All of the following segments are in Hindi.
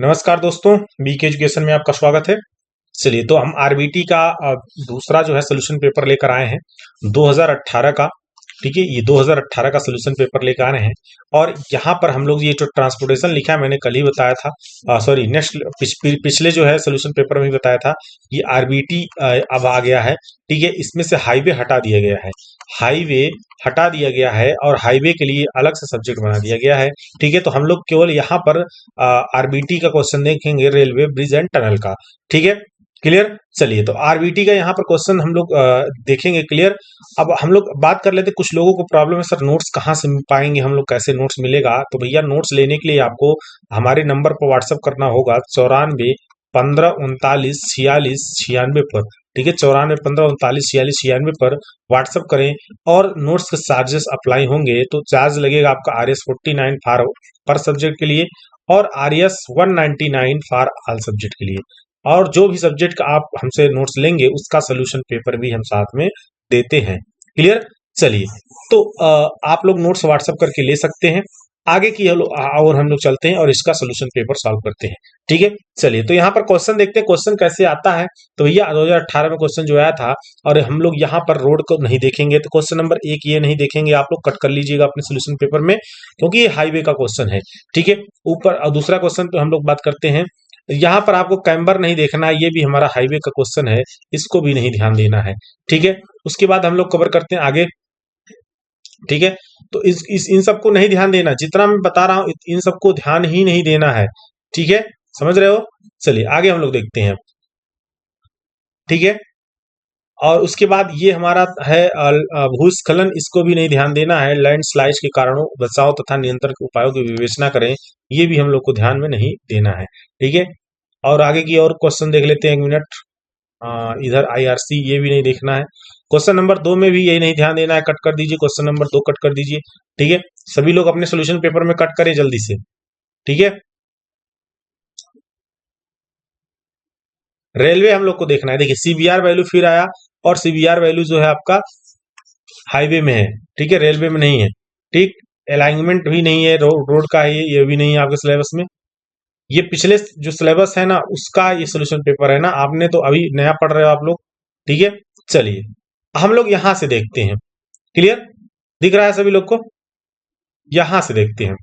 नमस्कार दोस्तों, बीके एजुकेशन में आपका स्वागत है। चलिए, तो हम आरबीटी का दूसरा जो है सोल्यूशन पेपर लेकर आए हैं 2018 का। ठीक है, ये 2018 का सोल्यूशन पेपर लेकर आ रहे हैं और यहाँ पर हम लोग ये जो ट्रांसपोर्टेशन लिखा है मैंने कल ही बताया था, सॉरी नेक्स्ट पिछले जो है सोल्यूशन पेपर में ही बताया था। ये आरबीटी अब आ गया है। ठीक है, इसमें से हाईवे हटा दिया गया है। हाईवे हटा दिया गया है और हाईवे के लिए अलग से सब्जेक्ट बना दिया गया है। ठीक है, तो हम लोग केवल यहाँ पर आरबीटी का क्वेश्चन देखेंगे, रेलवे ब्रिज एंड टनल का। ठीक है, क्लियर। चलिए, तो आरबीटी का यहाँ पर क्वेश्चन हम लोग देखेंगे। क्लियर। अब हम लोग बात कर लेते हैं, कुछ लोगों को प्रॉब्लम है सर नोट्स कहाँ से पाएंगे हम लोग, कैसे नोट्स मिलेगा। तो भैया नोट्स लेने के लिए आपको हमारे नंबर पर व्हाट्सअप करना होगा 94 15 39 46 96 पर। ठीक है, 94 15 39 46 96 पर व्हाट्सअप करें और नोट्स के चार्जेस अप्लाई होंगे तो चार्ज लगेगा आपका RS 49 पर सब्जेक्ट के लिए और RS 199 फॉर ऑल सब्जेक्ट के लिए। और जो भी सब्जेक्ट का आप हमसे नोट्स लेंगे उसका सोल्यूशन पेपर भी हम साथ में देते हैं। क्लियर। चलिए, तो आप लोग नोट्स व्हाट्सएप करके ले सकते हैं। आगे की और हम लोग चलते हैं और इसका सोल्यूशन पेपर सॉल्व करते हैं। ठीक है, चलिए, तो यहाँ पर क्वेश्चन देखते हैं क्वेश्चन कैसे आता है। तो भैया 2018 में क्वेश्चन जो आया था और हम लोग यहाँ पर रोड को नहीं देखेंगे, तो क्वेश्चन नंबर 1 ये नहीं देखेंगे, आप लोग कट कर लीजिएगा अपने सोल्यूशन पेपर में, क्योंकि ये हाईवे का क्वेश्चन है। ठीक है, ऊपर दूसरा क्वेश्चन तो हम लोग बात करते हैं। यहाँ पर आपको कैम्बर नहीं देखना है, ये भी हमारा हाईवे का क्वेश्चन है, इसको भी नहीं ध्यान देना है। ठीक है, उसके बाद हम लोग कवर करते हैं आगे। ठीक है, तो इस इन सबको नहीं ध्यान देना, जितना मैं बता रहा हूं इन सबको ध्यान ही नहीं देना है। ठीक है, समझ रहे हो। चलिए आगे हम लोग देखते हैं। ठीक है, और उसके बाद ये हमारा है भूस्खलन, इसको भी नहीं ध्यान देना है। लैंडस्लाइड के कारणों बचाव तथा नियंत्रण के उपायों की विवेचना करें, ये भी हम लोग को ध्यान में नहीं देना है। ठीक है, और आगे की और क्वेश्चन देख लेते हैं, 1 मिनट। इधर IRC ये भी नहीं देखना है। क्वेश्चन नंबर 2 में भी यही नहीं ध्यान देना है, कट कर दीजिए। क्वेश्चन नंबर 2 कट कर दीजिए। ठीक है, सभी लोग अपने सोल्यूशन पेपर में कट करें जल्दी से। ठीक है, रेलवे हम लोग को देखना है। देखिए CBR वैल्यू फिर आया और CBR वैल्यू जो है आपका हाईवे में है। ठीक है, रेलवे में नहीं है। ठीक, अलाइनमेंट भी नहीं है, रोड का है, ये भी नहीं है आपके सिलेबस में। ये पिछले जो सिलेबस है ना उसका ये सोल्यूशन पेपर है ना, आपने तो अभी नया पढ़ रहे हो आप लोग। ठीक है, चलिए हम लोग यहां से देखते हैं। क्लियर, दिख रहा है सभी लोग को। यहां से देखते हैं,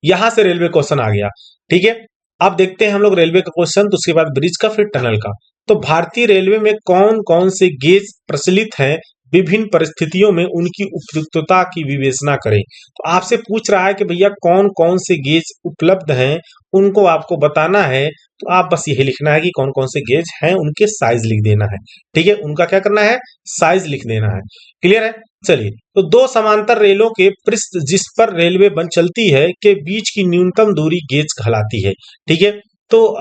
यहां से रेलवे क्वेश्चन आ गया। ठीक है, अब देखते हैं हम लोग रेलवे का क्वेश्चन, तो उसके बाद ब्रिज का, फिर टनल का। तो भारतीय रेलवे में कौन कौन से गेज प्रचलित हैं, विभिन्न परिस्थितियों में उनकी उपयुक्तता की विवेचना करें। तो आपसे पूछ रहा है कि भैया कौन कौन से गेज उपलब्ध हैं, उनको आपको बताना है। तो आप बस यही लिखना है कि कौन कौन से गेज हैं, उनके साइज लिख देना है। ठीक है, उनका क्या करना है, साइज लिख देना है। क्लियर है। चलिए, तो दो समांतर रेलों के पृष्ठ जिस पर रेलवे बन चलती है के बीच की न्यूनतम दूरी गेज कहलाती है। ठीक है, तो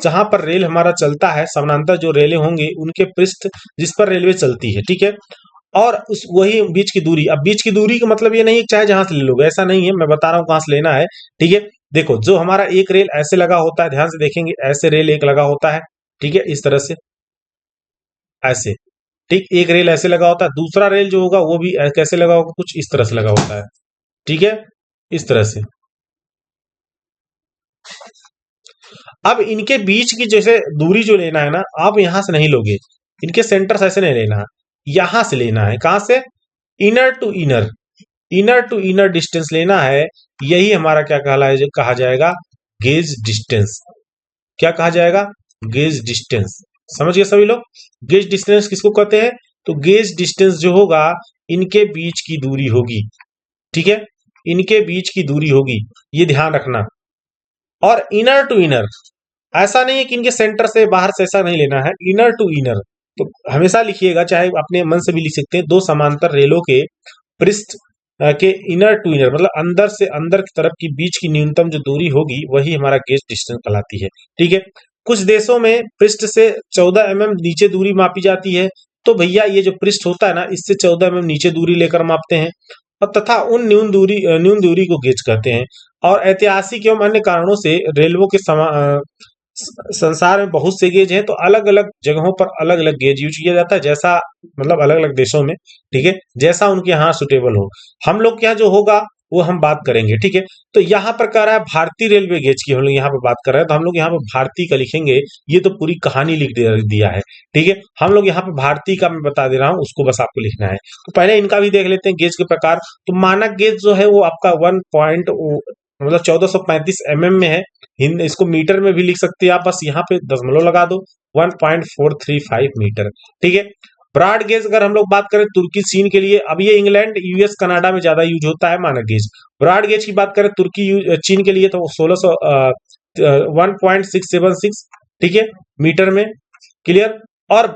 जहां पर रेल हमारा चलता है, समानांतर जो रेलें होंगे उनके पृष्ठ जिस पर रेलवे चलती है। ठीक है, और उस वही बीच की दूरी। अब बीच की दूरी का मतलब ये नहीं है चाहे जहां से ले लोगे, ऐसा नहीं है, मैं बता रहा हूं कहां से लेना है। ठीक है, देखो जो हमारा एक रेल ऐसे लगा होता है, ध्यान से देखेंगे, ऐसे रेल एक लगा होता है। ठीक है, इस तरह से ऐसे। ठीक, एक रेल ऐसे लगा होता है, दूसरा रेल जो होगा वो भी कैसे लगा होगा, कुछ इस तरह से लगा होता है। ठीक है, इस तरह से। अब इनके बीच की जैसे दूरी जो लेना है ना, आप यहां से नहीं लोगे, इनके सेंटर से ऐसे नहीं लेना है, यहां से लेना है। कहां से, inner to inner, inner to inner distance लेना है। यही हमारा क्या कहा जाएगा, गेज डिस्टेंस। क्या कहा जाएगा, गेज डिस्टेंस। समझ गए सभी लोग। गेज डिस्टेंस किसको कहते हैं, तो गेज डिस्टेंस जो होगा इनके बीच की दूरी होगी। ठीक है, इनके बीच की दूरी होगी, ये ध्यान रखना। और इनर टू इनर, ऐसा नहीं है कि इनके सेंटर से बाहर से, ऐसा नहीं लेना है, इनर टू इनर। तो हमेशा लिखिएगा, चाहे अपने मन से भी लिख सकते हैं, दो समांतर रेलों के पृष्ठ के इनर टू इनर मतलब अंदर से अंदर की तरफ की बीच की न्यूनतम जो दूरी होगी वही हमारा गेज डिस्टेंस कहलाती है। ठीक है, कुछ देशों में पृष्ठ से 14 mm नीचे दूरी मापी जाती है। तो भैया ये जो पृष्ठ होता है ना, इससे 14 mm नीचे दूरी लेकर मापते हैं, और तथा उन न्यून दूरी को गेज कहते हैं। और ऐतिहासिक एवं अन्य कारणों से रेलवों के संसार में बहुत से गेज हैं, तो अलग अलग जगहों पर अलग अलग गेज यूज किया जाता है, जैसा मतलब अलग अलग देशों में। ठीक है, जैसा उनके यहाँ सुटेबल हो। हम लोग के यहाँ जो होगा वो हम बात करेंगे, ठीक है। तो यहाँ पर कह रहा है भारतीय रेलवे गेज की हम लोग यहाँ पे बात कर रहे हैं, तो हम लोग यहाँ पे भारतीय का लिखेंगे। ये तो पूरी कहानी लिख दिया है, ठीक है। हम लोग यहाँ पे भारतीय का मैं बता दे रहा हूँ, उसको बस आपको लिखना है। तो पहले इनका भी देख लेते हैं गेज के प्रकार। तो मानक गेज जो है वो आपका 1 मतलब 1435 में है। हिंद इसको मीटर में भी लिख सकते हैं आप, बस यहाँ पे दशमलव लगा दो, 1.435 मीटर, ठीक है। ब्रॉड गेज अगर हम लोग बात करें तुर्की चीन के लिए, अब ये इंग्लैंड यूएस कनाडा में ज्यादा यूज होता है मानक गेज। ब्रॉड गेज की बात करें तुर्की चीन के लिए तो 1.676, ठीक है, मीटर में, क्लियर। और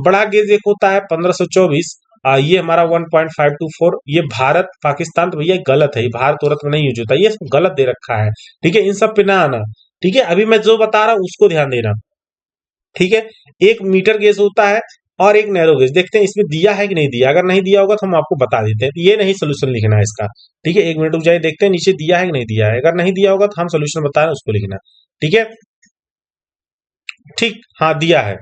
बड़ा गेज एक होता है 1524, ये हमारा 1.524। ये भारत पाकिस्तान, तो भैया गलत है, ये भारत औरत में नहीं यूज होता, ये गलत दे रखा है, ठीक है। इन सब पे ना आना, ठीक है। अभी मैं जो बता रहा हूं उसको ध्यान देना, ठीक है। एक मीटर गेज होता है और एक नैरो गेज। देखते हैं इसमें दिया है कि नहीं दिया, अगर नहीं दिया होगा तो हम आपको बता देते हैं। ये नहीं सोल्यूशन लिखना है इसका, ठीक है। 1 मिनट रुक जाइए, देखते हैं नीचे दिया है कि नहीं दिया है। अगर नहीं दिया होगा तो हम सोल्यूशन बता रहे हैं उसको लिखना, ठीक है। ठीक, हाँ दिया है,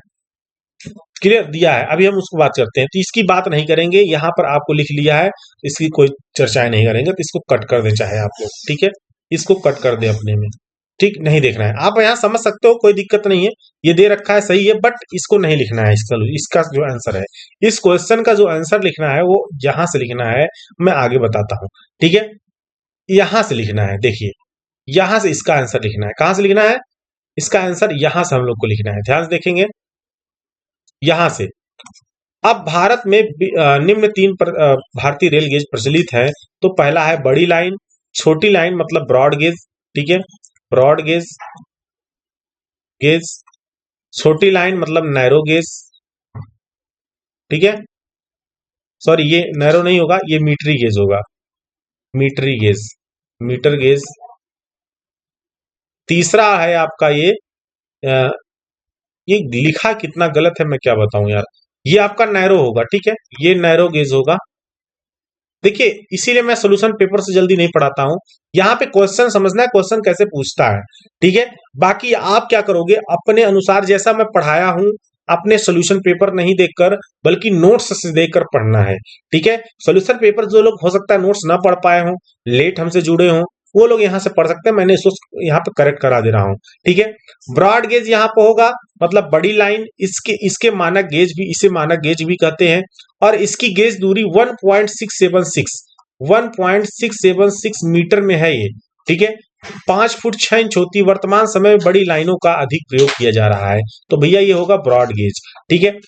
क्लियर, दिया है। अभी हम उसको बात करते हैं, तो इसकी बात नहीं करेंगे, यहाँ पर आपको लिख लिया है, इसकी कोई चर्चाएं नहीं करेंगे, तो इसको कट कर दे चाहे आप लोग, ठीक है। इसको कट कर दे अपने में, ठीक, नहीं देखना है। आप यहाँ समझ सकते हो, कोई दिक्कत नहीं है, ये दे रखा है सही है, बट इसको नहीं लिखना है। इसका जो आंसर है, इस क्वेश्चन का जो आंसर लिखना है वो यहां से लिखना है, मैं आगे बताता हूं, ठीक है। यहां से लिखना है, देखिए यहां से इसका आंसर लिखना है। कहां से लिखना है? इसका आंसर यहां से हम लोग को लिखना है, ध्यान से देखेंगे यहां से। अब भारत में निम्न भारतीय रेल गेज प्रचलित है। तो पहला है बड़ी लाइन, छोटी लाइन मतलब ब्रॉड गेज, ठीक है, ब्रॉड गेज, छोटी लाइन मतलब नैरो गेज, ठीक है। सॉरी, ये नैरो नहीं होगा, ये मीटरी गेज होगा, मीटरी गेज, मीटर गेज। तीसरा है आपका अ, ये लिखा कितना गलत है मैं क्या बताऊं यार। ये आपका नैरो होगा, ठीक है, ये नैरो गेज होगा। देखिए इसीलिए मैं सोल्यूशन पेपर से जल्दी नहीं पढ़ाता हूं, यहाँ पे क्वेश्चन समझना है, क्वेश्चन कैसे पूछता है, ठीक है। बाकी आप क्या करोगे अपने अनुसार, जैसा मैं पढ़ाया हूं, अपने सोल्यूशन पेपर नहीं देखकर बल्कि नोट्स से देखकर पढ़ना है, ठीक है। सोल्यूशन पेपर जो लोग हो सकता है नोट्स ना पढ़ पाए हों, लेट हमसे जुड़े हों, वो लोग यहाँ से पढ़ सकते हैं, मैंने इसको यहाँ पे करेक्ट करा दे रहा हूँ, ठीक है। ब्रॉड गेज यहाँ पे होगा मतलब बड़ी लाइन, इसके इसके मानक गेज भी, इसे मानक गेज भी कहते हैं। और इसकी गेज दूरी 1.676 मीटर में है ये, ठीक है। 5 फुट 6 इंच होती है। वर्तमान समय में बड़ी लाइनों का अधिक प्रयोग किया जा रहा है, तो भैया ये होगा ब्रॉड गेज, ठीक है।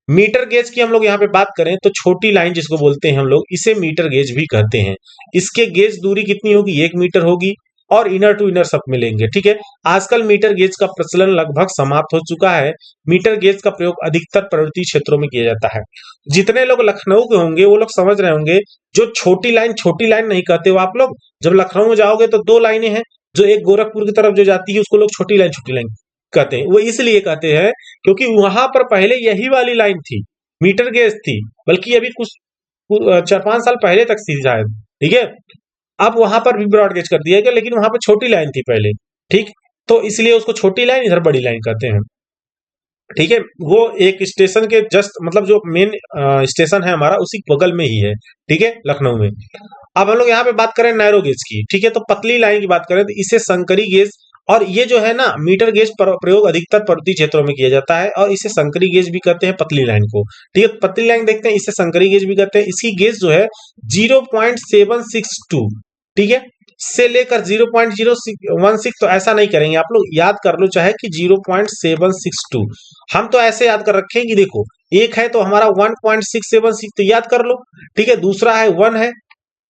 मीटर गेज की हम लोग यहाँ पे बात करें तो छोटी लाइन जिसको बोलते हैं हम लोग, इसे मीटर गेज भी कहते हैं। इसके गेज दूरी कितनी होगी? 1 मीटर होगी, और इनर टू इनर सब मिलेंगे, ठीक है। आजकल मीटर गेज का प्रचलन लगभग समाप्त हो चुका है। मीटर गेज का प्रयोग अधिकतर पर्वतीय क्षेत्रों में किया जाता है। जितने लोग लखनऊ के होंगे वो लोग समझ रहे होंगे, जो छोटी लाइन नहीं कहते हो आप लोग। जब लखनऊ में जाओगे तो 2 लाइनें हैं, जो एक गोरखपुर की तरफ जो जाती है उसको लोग छोटी लाइन कहते हैं। वो इसलिए कहते हैं क्योंकि वहां पर पहले यही वाली लाइन थी, मीटर गेज थी, बल्कि अभी कुछ 4-5 साल पहले तक थी शायद, ठीक है। अब वहां पर भी ब्रॉड गेज कर दिया गया, लेकिन वहां पर छोटी लाइन थी पहले, ठीक। तो इसलिए उसको छोटी लाइन, इधर बड़ी लाइन कहते हैं, ठीक है। वो एक स्टेशन के जस्ट मतलब जो मेन स्टेशन है हमारा उसी बगल में ही है, ठीक है, लखनऊ में। अब हम लोग यहाँ पे बात करें नैरो गेज की, ठीक है। तो पतली लाइन की बात करें तो इसे संकरी गेज, और ये जो है ना मीटर गेज प्रयोग अधिकतर पर्वतीय क्षेत्रों में किया जाता है, और इसे संकरी गेज भी कहते हैं पतली लाइन को, ठीक है। पतली लाइन देखते हैं, इसे संकरी गेज भी कहते हैं। इसकी गेज जो है 0.762, ठीक है, से लेकर 0.016। तो ऐसा नहीं करेंगे आप लोग, याद कर लो चाहे कि 0.762, हम तो ऐसे याद कर रखे हैं कि देखो एक है तो हमारा 1.676, तो याद कर लो, ठीक है। दूसरा है 1 है,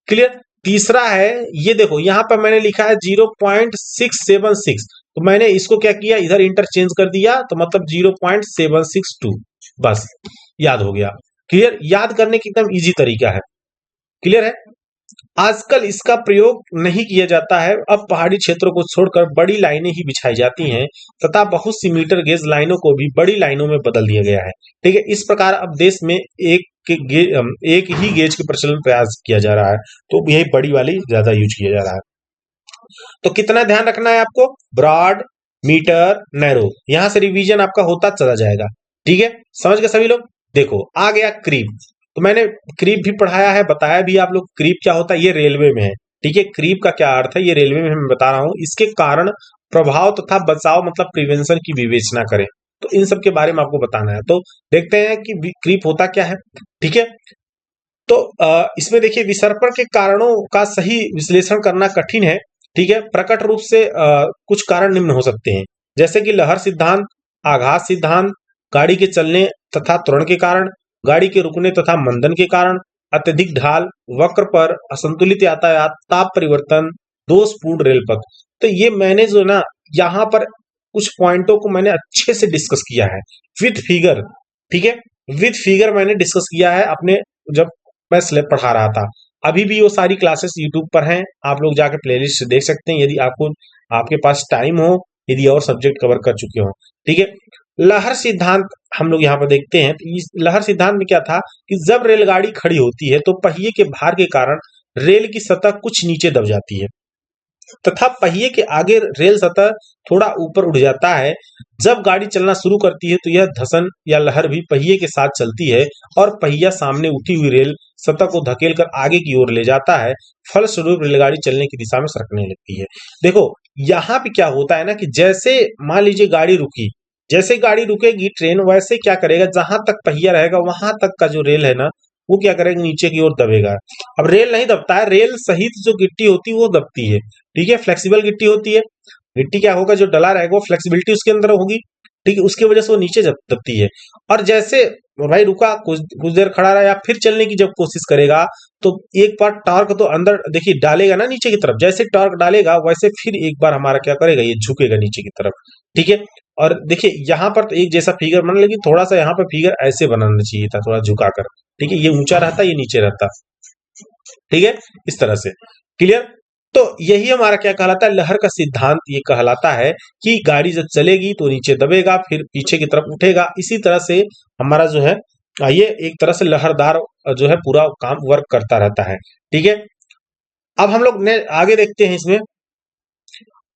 क्लियर। तीसरा है ये देखो यहाँ पर मैंने लिखा है 0.676, तो मैंने इसको क्या किया, इधर इंटरचेंज कर दिया, तो मतलब 0.762, बस याद हो गया, क्लियर। याद करने की एकदम इजी तरीका है, क्लियर है। आजकल इसका प्रयोग नहीं किया जाता है। अब पहाड़ी क्षेत्रों को छोड़कर बड़ी लाइनें ही बिछाई जाती हैं, तथा बहुत सी मीटर गेज लाइनों को भी बड़ी लाइनों में बदल दिया गया है, ठीक है। इस प्रकार अब देश में एक ही गेज के प्रचलन प्रयास किया जा रहा है, तो यही बड़ी वाली ज्यादा यूज किया जा रहा है। तो कितना ध्यान रखना है आपको, ब्रॉड, मीटर, नैरो, यहां से रिवीजन आपका होता चला जाएगा, ठीक है। समझ गए सभी लोग। देखो आ गया क्रीप, तो मैंने क्रीप भी पढ़ाया है, बताया भी आप लोग क्रीप क्या होता है, ये रेलवे में है, ठीक है, क्रीप का क्या अर्थ है ये रेलवे में मैं बता रहा हूं। इसके कारण, प्रभाव तथा बचाव मतलब प्रिवेंशन की विवेचना करें, तो इन सब के बारे में आपको बताना है। तो देखते हैं कि क्रीप होता क्या है। ठीक है, तो इसमें देखिए विसर्पण के कारणों का सही विश्लेषण करना कठिन है। ठीक है, प्रकट रूप से कुछ कारण निम्न हो सकते हैं, जैसे कि लहर सिद्धांत, आघात सिद्धांत, गाड़ी के चलने तथा त्वरण के कारण, गाड़ी के रुकने तथा मंदन के कारण, अत्यधिक ढाल, वक्र पर, असंतुलित यातायात, ताप परिवर्तन, दोषपूर्ण रेल पथ। तो ये मैंने जो ना यहाँ पर कुछ पॉइंटों को मैंने अच्छे से डिस्कस किया है विथ फिगर। ठीक है, विथ फिगर मैंने डिस्कस किया है अपने, जब मैं स्लैब पढ़ा रहा था। अभी भी वो सारी क्लासेस यूट्यूब पर हैं, आप लोग जाकर प्लेलिस्ट से देख सकते हैं यदि आपको, आपके पास टाइम हो, यदि और सब्जेक्ट कवर कर चुके हो। ठीक है, लहर सिद्धांत हम लोग यहाँ पर देखते हैं। तो इस लहर सिद्धांत में क्या था कि जब रेलगाड़ी खड़ी होती है तो पहिए के भार के कारण रेल की सतह कुछ नीचे दब जाती है तथा पहिए के आगे रेल सतह थोड़ा ऊपर उठ जाता है। जब गाड़ी चलना शुरू करती है तो यह धसन या लहर भी पहिए के साथ चलती है और पहिया सामने उठी हुई रेल सतह को धकेल कर आगे की ओर ले जाता है। फलस्वरूप रेलगाड़ी चलने की दिशा में सरकने लगती है। देखो यहाँ पे क्या होता है ना कि जैसे मान लीजिए गाड़ी रुकी, जैसे गाड़ी रुकेगी ट्रेन, वैसे क्या करेगा, जहां तक पहिया रहेगा वहां तक का जो रेल है ना, वो क्या करेगा, नीचे की ओर दबेगा। अब रेल नहीं दबता है, रेल सहित जो गिट्टी होती है वो दबती है। ठीक है, फ्लेक्सिबल गिट्टी होती है। गिट्टी क्या होगा, जो डला रहेगा वो फ्लेक्सिबिलिटी उसके अंदर होगी। ठीक है, उसकी वजह से वो नीचे दबती है। और जैसे भाई रुका, कुछ कुछ देर खड़ा रहा या फिर चलने की जब कोशिश करेगा, तो एक बार टॉर्क तो अंदर देखिए डालेगा ना नीचे की तरफ, जैसे टॉर्क डालेगा वैसे फिर एक बार हमारा क्या करेगा, ये झुकेगा नीचे की तरफ। ठीक है, और देखिए यहाँ पर तो एक जैसा फिगर बना, लेकिन थोड़ा सा यहाँ पर फिगर ऐसे बनाना चाहिए था, थोड़ा झुकाकर। ठीक है, ये ऊंचा रहता, ये नीचे रहता। ठीक है, इस तरह से। क्लियर? तो यही हमारा क्या कहलाता है, लहर का सिद्धांत ये कहलाता है कि गाड़ी जब चलेगी तो नीचे दबेगा, फिर पीछे की तरफ उठेगा। इसी तरह से हमारा जो है ये एक तरह से लहरदार जो है पूरा काम वर्क करता रहता है। ठीक है, अब हम लोग ने आगे देखते हैं इसमें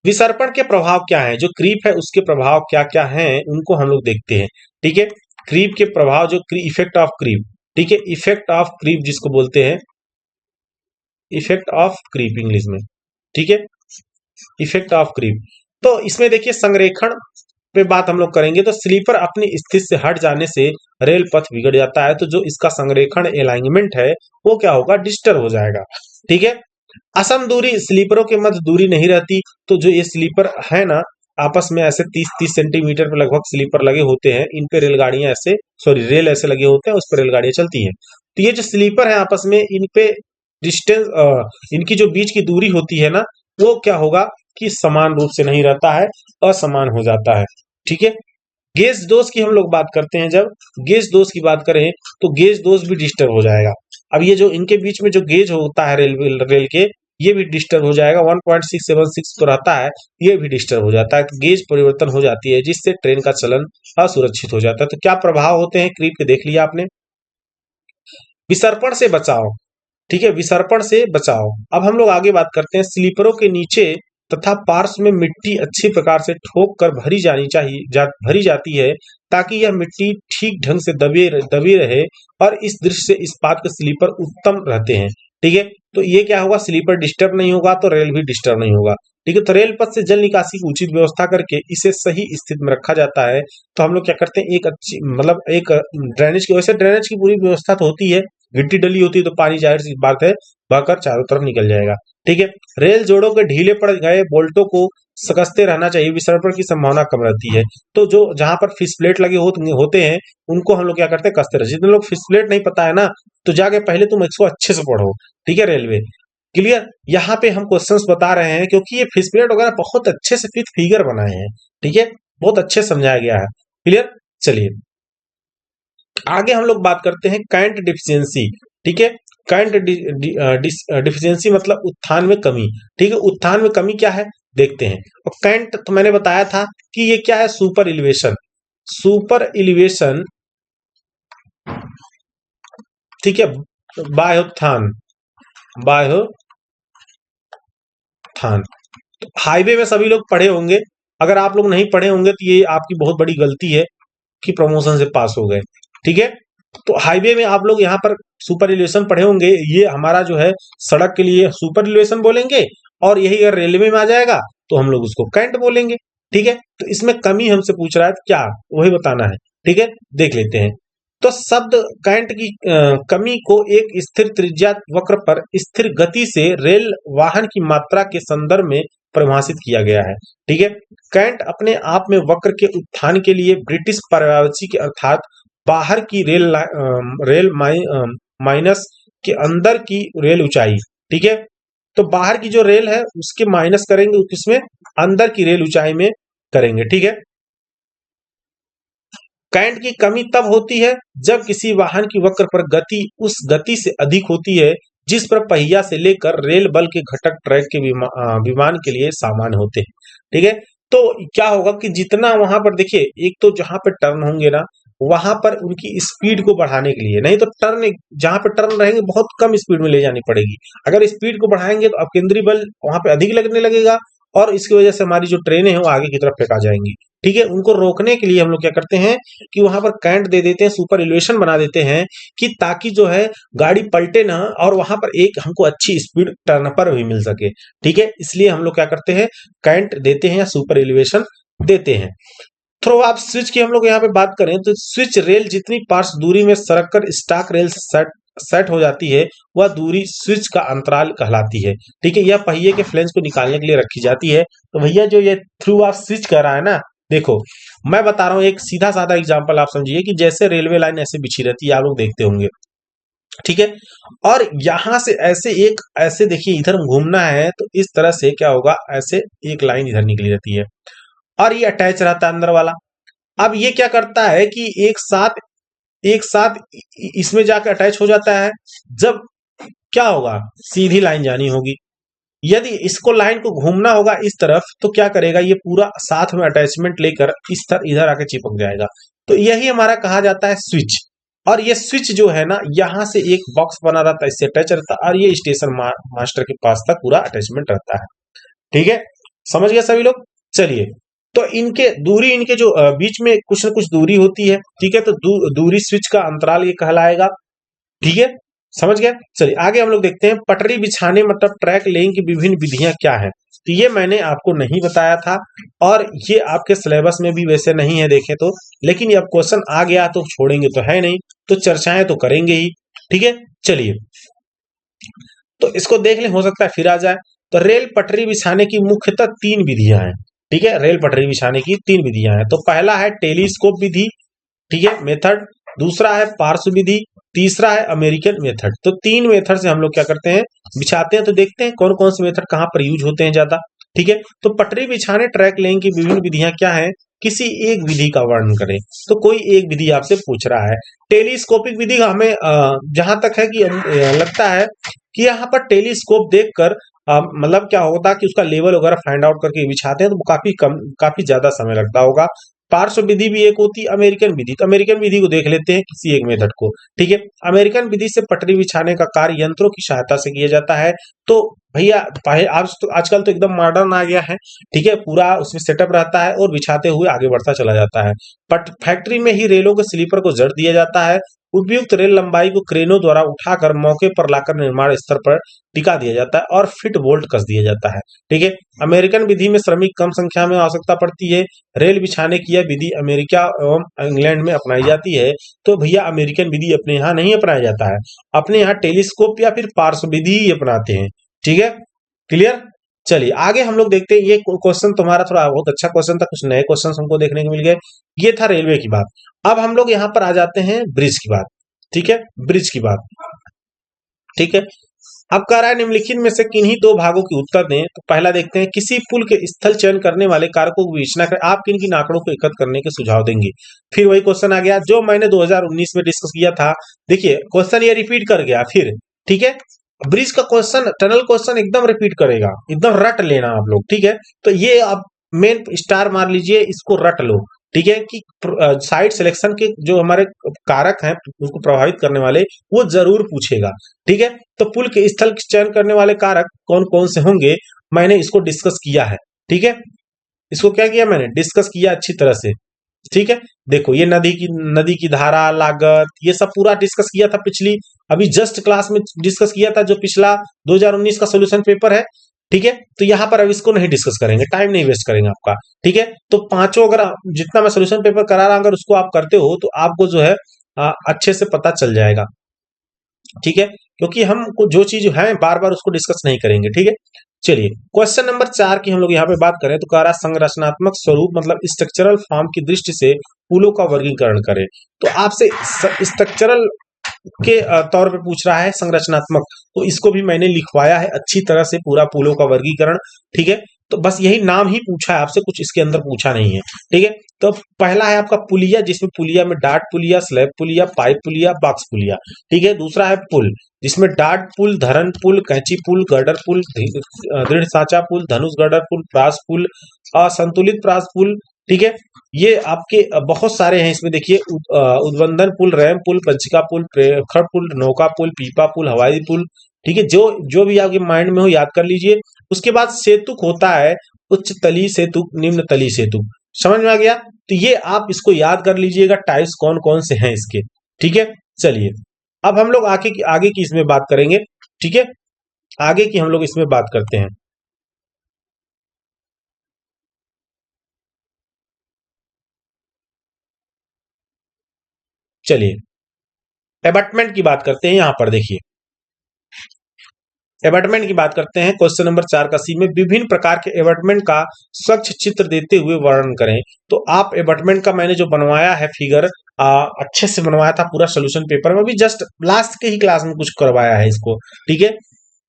विसर्पण के प्रभाव क्या है, जो क्रीप है उसके प्रभाव क्या क्या हैं उनको हम लोग देखते हैं। ठीक है, क्रीप के प्रभाव, जो इफेक्ट ऑफ क्रीप। ठीक है, इफेक्ट ऑफ क्रीप जिसको बोलते हैं, इफेक्ट ऑफ क्रीप इंग्लिश में। ठीक है, इफेक्ट ऑफ क्रीप। तो इसमें देखिए संरेखण पे बात हम लोग करेंगे। तो स्लीपर अपनी स्थिति से हट जाने से रेल पथ बिगड़ जाता है, तो जो इसका संरेखण अलाइनमेंट है वो क्या होगा, डिस्टर्ब हो जाएगा। ठीक है, असम दूरी, स्लीपरों के मध्य दूरी नहीं रहती, तो जो ये स्लीपर है ना आपस में ऐसे 30-30 सेंटीमीटर पे लगभग स्लीपर लगे होते हैं, इन पे रेलगाड़ियां ऐसे, सॉरी रेल ऐसे लगे होते हैं, उस पर रेलगाड़ियां चलती हैं। तो ये जो स्लीपर है आपस में, इन पे डिस्टेंस, इनकी जो बीच की दूरी होती है ना, वो क्या होगा कि समान रूप से नहीं रहता है, असमान हो जाता है। ठीक है, गेज दोष की हम लोग बात करते हैं, जब गेज दोष की बात करें तो गेज दोष भी डिस्टर्ब हो जाएगा। अब ये जो इनके बीच में जो गेज होता है रेल के, ये भी डिस्टर्ब हो जाएगा। 1.676 तो रहता है, ये भी डिस्टर्ब हो जाता है, गेज परिवर्तन हो जाती है, जिससे ट्रेन का चलन असुरक्षित हो जाता है। तो क्या प्रभाव होते हैं क्रीप के, देख लिया आपने। विसर्पण से बचाव। ठीक है, विसर्पण से बचाव। अब हम लोग आगे बात करते हैं स्लीपरों के नीचे तथा पार्श्व में मिट्टी अच्छी प्रकार से ठोक कर भरी जानी चाहिए, भरी जाती है, ताकि यह मिट्टी ठीक ढंग से दबी रहे और इस दृश्य से इस्पात के स्लीपर उत्तम रहते हैं। ठीक है, तो ये क्या होगा, स्लीपर डिस्टर्ब नहीं होगा तो रेल भी डिस्टर्ब नहीं होगा। ठीक है, तो रेल पथ से जल निकासी की उचित व्यवस्था करके इसे सही स्थिति में रखा जाता है। तो हम लोग क्या करते हैं, एक अच्छी मतलब एक ड्रेनेज की, वैसे ड्रेनेज की पूरी व्यवस्था तो होती है, गिट्टी डली होती है तो पानी जाहिर सी बात है बहकर चारों तरफ निकल जाएगा। ठीक है, रेल जोड़ों के ढीले पड़ गए बोल्टों को सकसते रहना चाहिए, विसर्पण की संभावना कम रहती है। तो जो जहां पर फिश प्लेट लगे होते हैं उनको हम लोग क्या करते हैं, कसते रहे। जितने लोग फिश प्लेट नहीं पता है ना, तो जाके पहले तुम इसको अच्छे से पढ़ो। ठीक है, रेलवे क्लियर। यहाँ पे हम क्वेश्चंस बता रहे हैं क्योंकि ये फिश प्लेट वगैरह बहुत अच्छे से फिगर बनाए हैं। ठीक है, बहुत अच्छे समझाया गया है। क्लियर, चलिए आगे हम लोग बात करते हैं कैंट डिफिशियंसी। ठीक है, कैंट डिफिशियंसी मतलब उत्थान में कमी। ठीक है, उत्थान में कमी क्या है देखते हैं। और कैंट तो मैंने बताया था कि ये क्या है, सुपर इलिवेशन। सुपर इलिवेशन, ठीक है, बाह्योत्थान, बाह्योत्थान। तो हाईवे में सभी लोग पढ़े होंगे, अगर आप लोग नहीं पढ़े होंगे तो ये आपकी बहुत बड़ी गलती है कि प्रमोशन से पास हो गए। ठीक है, तो हाईवे में आप लोग यहाँ पर सुपर इलेवेशन पढ़े होंगे, ये हमारा जो है सड़क के लिए सुपर इलेवेशन बोलेंगे, और यही अगर रेलवे में आ जाएगा तो हम लोग उसको कैंट बोलेंगे। ठीक है, तो इसमें कमी हमसे पूछ रहा है, क्या वही बताना है। ठीक है, देख लेते हैं। तो शब्द कैंट की कमी को एक स्थिर त्रिज्या वक्र पर स्थिर गति से रेल वाहन की मात्रा के संदर्भ में परिभाषित किया गया है। ठीक है, कैंट अपने आप में वक्र के उत्थान के लिए ब्रिटिश पर्यायवाची के अर्थात बाहर की रेल माइनस के अंदर की रेल ऊंचाई। ठीक है, तो बाहर की जो रेल है उसके माइनस करेंगे, किसमें, अंदर की रेल ऊंचाई में करेंगे। ठीक है, कैंट की कमी तब होती है जब किसी वाहन की वक्र पर गति उस गति से अधिक होती है जिस पर पहिया से लेकर रेल बल के घटक ट्रैक के विमान के लिए सामान्य होते हैं। ठीक है, तो क्या होगा कि जितना वहां पर देखिए, एक तो जहां पर टर्न होंगे ना, वहां पर उनकी स्पीड को बढ़ाने के लिए, नहीं तो टर्न जहां पर टर्न रहेंगे बहुत कम स्पीड में ले जानी पड़ेगी। अगर स्पीड को बढ़ाएंगे तो अपकेंद्री बल वहां पे अधिक लगने लगेगा, और इसकी वजह से हमारी जो ट्रेनें हैं वो आगे की तरफ फेंका जाएंगी। ठीक है, उनको रोकने के लिए हम लोग क्या करते हैं कि वहां पर कैंट दे देते हैं, सुपर इलेवेशन बना देते हैं, कि ताकि जो है गाड़ी पलटे ना, और वहां पर एक हमको अच्छी स्पीड टर्न पर भी मिल सके। ठीक है, इसलिए हम लोग क्या करते हैं, कैंट देते हैं या सुपर इलेवेशन देते हैं। थ्रो आप स्विच की हम लोग यहाँ पे बात करें तो स्विच रेल जितनी पार्श्व दूरी में सरक कर स्टॉक रेल सेट हो जाती है, वह दूरी स्विच का अंतराल कहलाती है। ठीक है, यह पहिए के फ्लेंज को निकालने के लिए रखी जाती है। तो भैया जो ये थ्रू आप स्विच कर रहा है ना, देखो मैं बता रहा हूँ एक सीधा साधा एग्जांपल आप समझिए, कि जैसे रेलवे लाइन ऐसे बिछी रहती है, आप लोग देखते होंगे। ठीक है, और यहां से ऐसे एक ऐसे देखिए, इधर घूमना है तो इस तरह से क्या होगा, ऐसे एक लाइन इधर निकली रहती है, और ये अटैच रहता है अंदर वाला। अब ये क्या करता है कि एक साथ इसमें जाकर अटैच हो जाता है। जब क्या होगा, सीधी लाइन जानी होगी, यदि इसको लाइन को घूमना होगा इस तरफ, तो क्या करेगा, ये पूरा साथ में अटैचमेंट लेकर इस तरह इधर आके चिपक जाएगा। तो यही हमारा कहा जाता है स्विच। और ये स्विच जो है ना, यहां से एक बॉक्स बना रहता है, इससे अटैच रहता है, और ये स्टेशन मास्टर के पास तक पूरा अटैचमेंट रहता है। ठीक है, समझ गए सभी लोग। चलिए, तो इनके दूरी, इनके जो बीच में कुछ न कुछ दूरी होती है। ठीक है, तो दूरी स्विच का अंतराल ये कहलाएगा। ठीक है, समझ गए। चलिए आगे हम लोग देखते हैं, पटरी बिछाने मतलब ट्रैक लेइंग की विभिन्न विधियां क्या है। तो ये मैंने आपको नहीं बताया था, और ये आपके सिलेबस में भी वैसे नहीं है देखें तो, लेकिन अब क्वेश्चन आ गया तो छोड़ेंगे तो है नहीं, तो चर्चाएं तो करेंगे ही। ठीक है, चलिए तो इसको देख लें, हो सकता है फिर आ जाए। तो रेल पटरी बिछाने की मुख्यतः 3 विधियां हैं। ठीक है, रेल पटरी बिछाने की 3 विधियां हैं। तो पहला है टेलीस्कोप विधि, ठीक है, मेथड। दूसरा है पार्श्व विधि, तीसरा है अमेरिकन मेथड। तो 3 मेथड से हम लोग क्या करते हैं, बिछाते हैं। तो देखते हैं कौन कौन से मेथड कहाँ पर यूज होते हैं ज्यादा। ठीक है, तो पटरी बिछाने ट्रैक लेइंग की विभिन्न विधियां क्या है, किसी एक विधि का वर्णन करें। तो कोई एक विधि आपसे पूछ रहा है। टेलीस्कोपिक विधि का हमें जहां तक है कि लगता है कि यहाँ पर टेलीस्कोप देखकर मतलब क्या होता है कि उसका लेवल वगैरह फाइंड आउट करके बिछाते हैं, तो काफी ज्यादा समय लगता होगा। पार्श्व विधि भी एक होती है, अमेरिकन विधि। तो अमेरिकन विधि को देख लेते हैं, किसी एक मेथड को। ठीक है, अमेरिकन विधि से पटरी बिछाने का कार्य यंत्रों की सहायता से किया जाता है। तो भैया आजकल तो एकदम मॉडर्न आ गया है। ठीक है, पूरा उसमें सेटअप रहता है और बिछाते हुए आगे बढ़ता चला जाता है। फैक्ट्री में ही रेलों के स्लीपर को जड़ दिया जाता है। उपयुक्त रेल लंबाई को क्रेनों द्वारा उठाकर मौके पर लाकर निर्माण स्तर पर टिका दिया जाता है और फिट बोल्ट कस दिया जाता है। ठीक है, अमेरिकन विधि में श्रमिक कम संख्या में आवश्यकता पड़ती है। रेल बिछाने की यह विधि अमेरिका एवं इंग्लैंड में अपनाई जाती है। तो भैया अमेरिकन विधि अपने यहाँ नहीं अपनाया जाता है, अपने यहाँ टेलीस्कोप या फिर पार्श्व विधि ही अपनाते हैं। ठीक है, क्लियर। चलिए आगे हम लोग देखते हैं। ये क्वेश्चन तुम्हारा थोड़ा बहुत अच्छा क्वेश्चन था, कुछ नए क्वेश्चन हमको देखने को मिल गए। ये था रेलवे की बात। अब हम लोग यहाँ पर आ जाते हैं ब्रिज की बात। ठीक है, ब्रिज की बात। ठीक है, अब कह रहा है निम्नलिखित में से किन्हीं 2 भागों की उत्तर दें। तो पहला देखते हैं, किसी पुल के स्थल चयन करने वाले कारकों की विवेचना कर आप किन किन आंकड़ों को एकत्र करने के सुझाव देंगे। फिर वही क्वेश्चन आ गया जो मैंने 2019 में डिस्कस किया था। देखिए क्वेश्चन ये रिपीट कर गया फिर। ठीक है, ब्रिज का क्वेश्चन, टनल क्वेश्चन एकदम रिपीट करेगा, एकदम रट लेना आप लोग। ठीक है, तो ये आप मेन स्टार मार लीजिए, इसको रट लो। ठीक है, कि साइट सिलेक्शन के जो हमारे कारक हैं उसको प्रभावित करने वाले, वो जरूर पूछेगा। ठीक है, तो पुल के स्थल चयन करने वाले कारक कौन कौन से होंगे, मैंने इसको डिस्कस किया है। ठीक है, इसको क्या किया मैंने, डिस्कस किया अच्छी तरह से। ठीक है। देखो ये नदी की धारा, लागत, ये सब पूरा डिस्कस किया था पिछली, अभी जस्ट क्लास में डिस्कस किया था, जो पिछला 2019 का सोल्यूशन पेपर है। ठीक है, तो यहाँ पर अब इसको नहीं डिस्कस करेंगे, टाइम नहीं वेस्ट करेंगे आपका। ठीक है, तो पांचों अगर जितना मैं सोल्यूशन पेपर करा रहा हूं, अगर उसको आप करते हो तो आपको जो है अच्छे से पता चल जाएगा। ठीक है, क्योंकि हम जो चीज है बार बार उसको डिस्कस नहीं करेंगे। ठीक है, चलिए क्वेश्चन नंबर 4 की हम लोग यहाँ पे बात करें तो कह रहा है संरचनात्मक स्वरूप मतलब स्ट्रक्चरल फॉर्म की दृष्टि से पुलों का वर्गीकरण करें। तो आपसे स्ट्रक्चरल के तौर पे पूछ रहा है संरचनात्मक, तो इसको भी मैंने लिखवाया है अच्छी तरह से, पूरा पुलों का वर्गीकरण। ठीक है, तो बस यही नाम ही पूछा है आपसे, कुछ इसके अंदर पूछा नहीं है। ठीक है, तो पहला है आपका पुलिया, जिसमें पुलिया में डाट पुलिया, स्लैब पुलिया, पाइप पुलिया, बॉक्स पुलिया। ठीक है, दूसरा है पुल, जिसमें डाट पुल, धरन पुल, कैंची पुल, गर्डर पुल, दृढ़ सांचा पुल, धनुष गर्डर पुल, प्रास पुल, असंतुलित प्रास पुल। ठीक है, ये आपके बहुत सारे हैं इसमें, देखिए उद्वंदन पुल, रैम पुल, पंचिका पुल, प्रेखड़ पुल, नौका पुल, पीपा पुल, हवाई पुल। ठीक है, जो जो भी आपके माइंड में हो याद कर लीजिए। उसके बाद सेतुक होता है उच्च तली सेतुक, निम्न तली सेतुक। समझ में आ गया? तो ये आप इसको याद कर लीजिएगा, टाइप्स कौन कौन से हैं इसके। ठीक है, चलिए अब हम लोग आगे की इसमें बात करेंगे। ठीक है, आगे की हम लोग इसमें बात करते हैं। चलिए एबटमेंट की बात करते हैं। यहां पर देखिए एबटमेंट की बात करते हैं। क्वेश्चन नंबर 4 का सी में विभिन्न प्रकार के एबटमेंट का स्वच्छ चित्र देते हुए वर्णन करें। तो आप एबटमेंट का मैंने जो बनवाया है फिगर, अच्छे से बनवाया था पूरा सोल्यूशन पेपर में, अभी जस्ट लास्ट के ही क्लास में कुछ करवाया है इसको। ठीक है,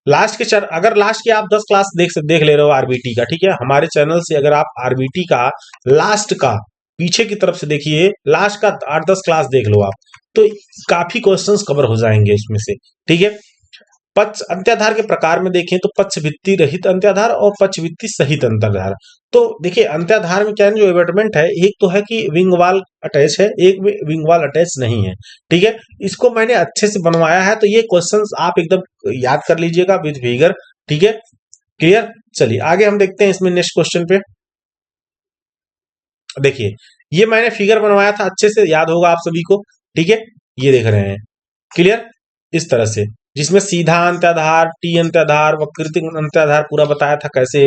लास्ट के चार, अगर लास्ट के आप 10 क्लास देख ले रहे हो आरबीटी का, ठीक है, हमारे चैनल से अगर आप आरबीटी का लास्ट का पीछे की तरफ से देखिए, लास्ट का 8-10 क्लास देख लो आप, तो काफी क्वेश्चंस कवर हो जाएंगे उसमें से। ठीक है, पक्ष अंत्याधार के प्रकार में देखें तो पक्ष भित्ति रहित अंत्याधार और पक्ष भित्ति सहित अंत्याधार। तो देखिए अंत्याधार में क्या है, जो एबटमेंट है, एक तो है कि विंग वाल अटैच है, एक में विंग वाल अटैच नहीं है। ठीक है, इसको मैंने अच्छे से बनवाया है, तो ये क्वेश्चंस आप एकदम याद कर लीजिएगा विद फिगर। ठीक है, क्लियर। चलिए आगे हम देखते हैं इसमें नेक्स्ट क्वेश्चन पे। देखिए ये मैंने फिगर बनवाया था, अच्छे से याद होगा आप सभी को। ठीक है, ये देख रहे हैं, क्लियर, इस तरह से, जिसमें सीधा अंत्याधार, टी अंत्याधार, वक्रित अंत्याधार पूरा बताया था कैसे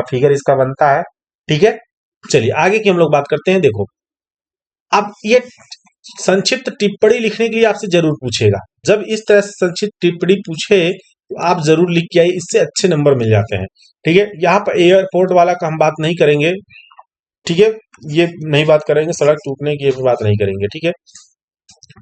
फिगर इसका बनता है। ठीक है, चलिए आगे की हम लोग बात करते हैं। देखो अब ये संक्षिप्त टिप्पणी लिखने के लिए आपसे जरूर पूछेगा, जब इस तरह से संक्षिप्त टिप्पणी पूछे तो आप जरूर लिख के आइए, इससे अच्छे नंबर मिल जाते हैं। ठीक है, यहाँ पर एयरपोर्ट वाला का हम बात नहीं करेंगे। ठीक है, ये नहीं बात करेंगे, सड़क टूटने की ये बात नहीं करेंगे। ठीक है,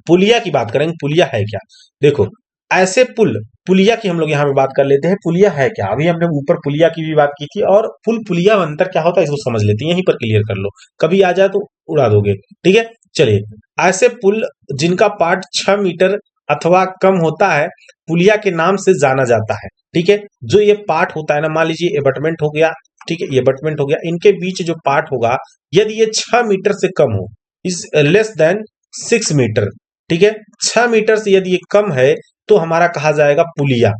पुलिया की बात करेंगे, पुलिया है क्या। देखो ऐसे पुलिया की हम लोग यहाँ पे बात कर लेते हैं, पुलिया है क्या। अभी हमने ऊपर पुलिया की भी बात की थी, और पुलिया में अंतर क्या होता है इसको समझ लेते हैं, यहीं पर क्लियर कर लो, कभी आ जाए तो उड़ा दोगे। ठीक है, चलिए ऐसे पुल जिनका पार्ट 6 मीटर अथवा कम होता है पुलिया के नाम से जाना जाता है। ठीक है, जो ये पार्ट होता है ना, मान लीजिए एबटमेंट हो गया, ठीक है, ये एबटमेंट हो गया, इनके बीच जो पार्ट होगा यदि ये 6 मीटर से कम हो, इज लेस देन 6 मीटर। ठीक है, 6 मीटर से यदि ये कम है तो हमारा कहा जाएगा पुलिया।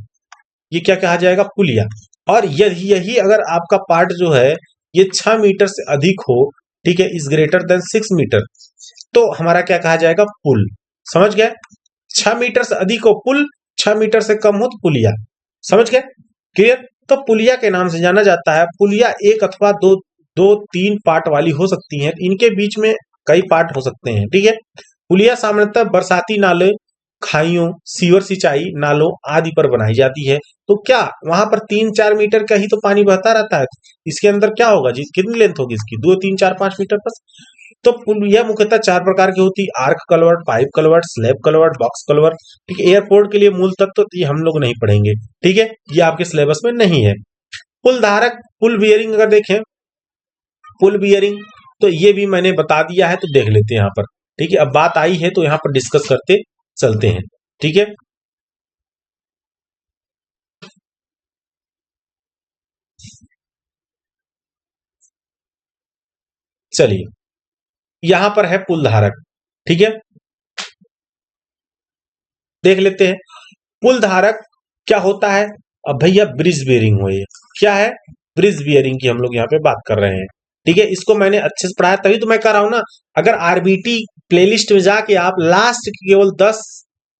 ये क्या कहा जाएगा, पुलिया। और यही अगर आपका पार्ट जो है ये 6 मीटर से अधिक हो, ठीक है, इज ग्रेटर देन 6 मीटर, तो हमारा क्या कहा जाएगा, पुल। समझ गए, 6 मीटर से अधिक हो पुल, 6 मीटर से कम हो तो पुलिया। समझ गए, क्लियर। तो पुलिया के नाम से जाना जाता है। पुलिया एक अथवा दो दो तीन पार्ट वाली हो सकती हैं, इनके बीच में कई पार्ट हो सकते हैं। ठीक है, पुलिया सामान्यतः बरसाती नाले, खाइयों, सीवर सिंचाई नालों आदि पर बनाई जाती है। तो क्या वहां पर 3-4 मीटर का ही तो पानी बहता रहता है, इसके अंदर क्या होगा जी, कितनी लेंथ होगी इसकी, 2-3-4-5 मीटर बस। तो यह मुख्यतः 4 प्रकार की होती है, arc culvert, pipe culvert, slab culvert, box culvert. ठीक है, एयरपोर्ट के लिए मूल तत्व तो ये हम लोग नहीं पढ़ेंगे। ठीक है, ये आपके सिलेबस में नहीं है। पुल धारक, पुल बियरिंग अगर देखें, पुल बियरिंग तो ये भी मैंने बता दिया है, तो देख लेते हैं यहाँ पर। ठीक है, अब बात आई है तो यहाँ पर डिस्कस करते चलते हैं। ठीक है, चलिए यहां पर है पुल धारक। ठीक है, देख लेते हैं पुल धारक क्या होता है। अब भैया ब्रिज बियरिंग हो, ये क्या है, ब्रिज बियरिंग की हम लोग यहाँ पे बात कर रहे हैं। ठीक है, इसको मैंने अच्छे से पढ़ाया, तभी तो मैं कह रहा हूं ना। अगर आरबीटी प्लेलिस्ट में जाके आप लास्ट की केवल 10,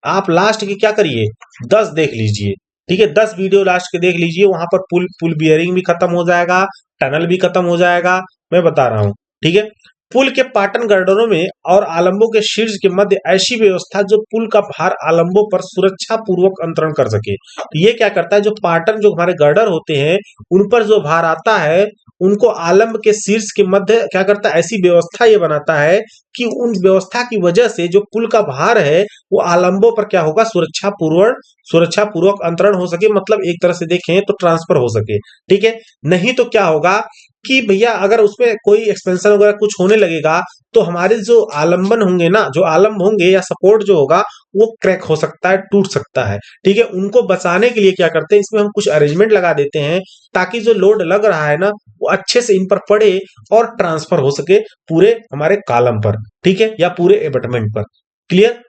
आप लास्ट की क्या करिए 10 देख लीजिए, ठीक है, 10 वीडियो लास्ट के देख लीजिए, वहां पर पुल पुल बियरिंग भी खत्म हो जाएगा, टनल भी खत्म हो जाएगा, मैं बता रहा हूं। ठीक है, पुल के पाटन गर्डरों में और आलंबों के शीर्ष के मध्य ऐसी व्यवस्था जो पुल का भार आलंबों पर सुरक्षा पूर्वक अंतरण कर सके। तो ये क्या करता है, जो पाटन जो हमारे गर्डर होते हैं उन पर जो भार आता है उनको आलंब के शीर्ष के मध्य क्या करता है, ऐसी व्यवस्था ये बनाता है कि उन व्यवस्था की वजह से जो पुल का भार है वो आलंबों पर क्या होगा, सुरक्षा पूर्वक अंतरण हो सके, मतलब एक तरह से देखें तो ट्रांसफर हो सके। ठीक है, नहीं तो क्या होगा कि भैया अगर उसमें कोई एक्सपेंशन वगैरह कुछ होने लगेगा तो हमारे जो आलंबन होंगे ना, जो आलंब होंगे या सपोर्ट जो होगा वो क्रैक हो सकता है, टूट सकता है। ठीक है, उनको बचाने के लिए क्या करते हैं, इसमें हम कुछ अरेंजमेंट लगा देते हैं ताकि जो लोड लग रहा है ना वो अच्छे से इन पर पड़े और ट्रांसफर हो सके पूरे हमारे कॉलम पर, ठीक है, या पूरे एबटमेंट पर। क्लियर।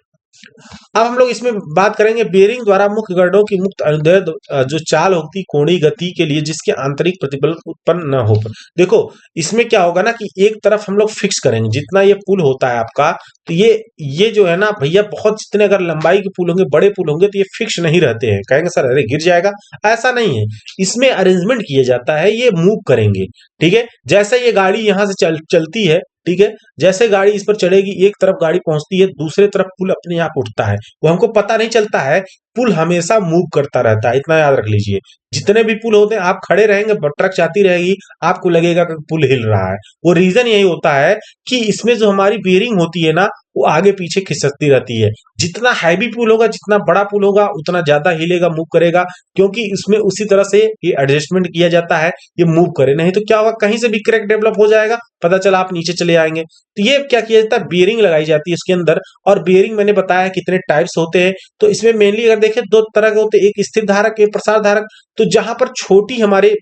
अब हम लोग इसमें बात करेंगे बेरिंग द्वारा मुख्य गर्डों की मुक्त अनुदैर्ध जो चाल होती कोणीय गति के लिए जिसके आंतरिक प्रतिबल उत्पन्न न हो। देखो इसमें क्या होगा ना कि एक तरफ हम लोग फिक्स करेंगे, जितना ये पुल होता है आपका, तो ये जो है ना भैया बहुत, जितने अगर लंबाई के पुल होंगे, बड़े पुल होंगे, तो ये फिक्स नहीं रहते हैं। कहेंगे सर अरे गिर जाएगा, ऐसा नहीं है, इसमें अरेंजमेंट किया जाता है, ये मूव करेंगे। ठीक है, जैसे ये गाड़ी यहाँ से चलती है, ठीक है, जैसे गाड़ी इस पर चढ़ेगी, एक तरफ गाड़ी पहुंचती है, दूसरे तरफ पुल अपने आप उठता है, वो हमको पता नहीं चलता है, पुल हमेशा मूव करता रहता है, इतना याद रख लीजिए। जितने भी पुल होते हैं आप खड़े रहेंगे, ट्रक जाती रहेगी, आपको लगेगा कि पुल हिल रहा है। वो रीजन यही होता है कि इसमें जो हमारी बेयरिंग होती है ना वो आगे पीछे खिसकती रहती है। जितना हैवी पुल होगा, जितना बड़ा पुल होगा, उतना ज्यादा हिलेगा, मूव करेगा, क्योंकि इसमें उसी तरह से ये एडजस्टमेंट किया जाता है, ये मूव करे। नहीं तो क्या होगा, कहीं से भी क्रैक डेवलप हो जाएगा, पता चला आप नीचे चले आएंगे। तो ये क्या किया जाता है, बियरिंग लगाई जाती है इसके अंदर। और बियरिंग मैंने बताया कितने टाइप्स होते हैं, तो इसमें मेनली अगर देखें दो तरह के होते हैं, एक स्थिर धारक, एक प्रसार धारक। तो जहां पर छोटी हमारे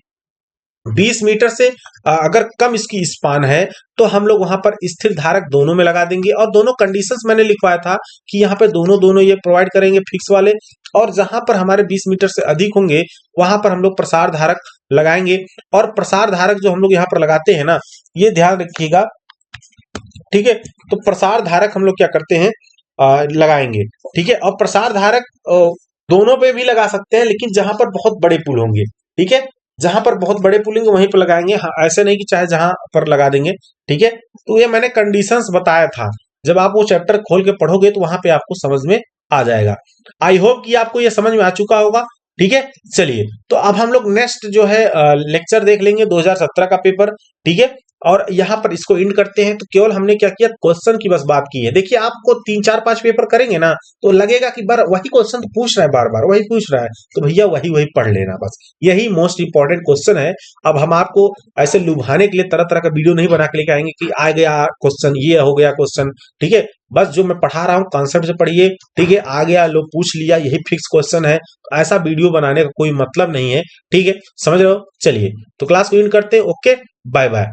20 मीटर से अगर कम इसकी स्पान है तो हम लोग वहां पर स्थिर धारक दोनों में लगा देंगे, और दोनों कंडीशंस मैंने लिखवाया था कि यहाँ पे दोनों ये प्रोवाइड करेंगे फिक्स वाले। और जहां पर हमारे 20 मीटर से अधिक होंगे वहां पर हम लोग प्रसार धारक लगाएंगे। और प्रसार धारक जो हम लोग यहाँ पर लगाते हैं ना, ये ध्यान रखिएगा, ठीक है। तो प्रसार धारक हम लोग क्या करते हैं, लगाएंगे, ठीक है। और प्रसार धारक दोनों पे भी लगा सकते हैं, लेकिन जहां पर बहुत बड़े पुल होंगे, ठीक है, जहां पर बहुत बड़े पुल होंगे वहीं पर लगाएंगे। हाँ, ऐसे नहीं कि चाहे जहां पर लगा देंगे, ठीक है। तो ये मैंने कंडीशंस बताया था, जब आप वो चैप्टर खोल के पढ़ोगे तो वहां पे आपको समझ में आ जाएगा। आई होप कि आपको ये समझ में आ चुका होगा, ठीक है। चलिए, तो अब हम लोग नेक्स्ट जो है लेक्चर देख लेंगे 2017 का पेपर, ठीक है। और यहाँ पर इसको इंड करते हैं। तो केवल हमने क्या किया, क्वेश्चन की बस बात की है। देखिए आपको 3 4 5 पेपर करेंगे ना तो लगेगा कि बार वही क्वेश्चन तो पूछ रहा है, बार बार वही पूछ रहा है, तो भैया वही वही पढ़ लेना, बस यही मोस्ट इंपॉर्टेंट क्वेश्चन है। अब हम आपको ऐसे लुभाने के लिए तरह तरह का वीडियो नहीं बना के लेके आएंगे कि आ गया क्वेश्चन, ये हो गया क्वेश्चन, ठीक है। बस जो मैं पढ़ा रहा हूँ कॉन्सेप्ट से पढ़िए, ठीक है, आ गया लो पूछ लिया, यही फिक्स क्वेश्चन है। तो ऐसा वीडियो बनाने का कोई मतलब नहीं है, ठीक है, समझ रहे हो। चलिए तो क्लास को इंड करते हैं। Okay, bye bye.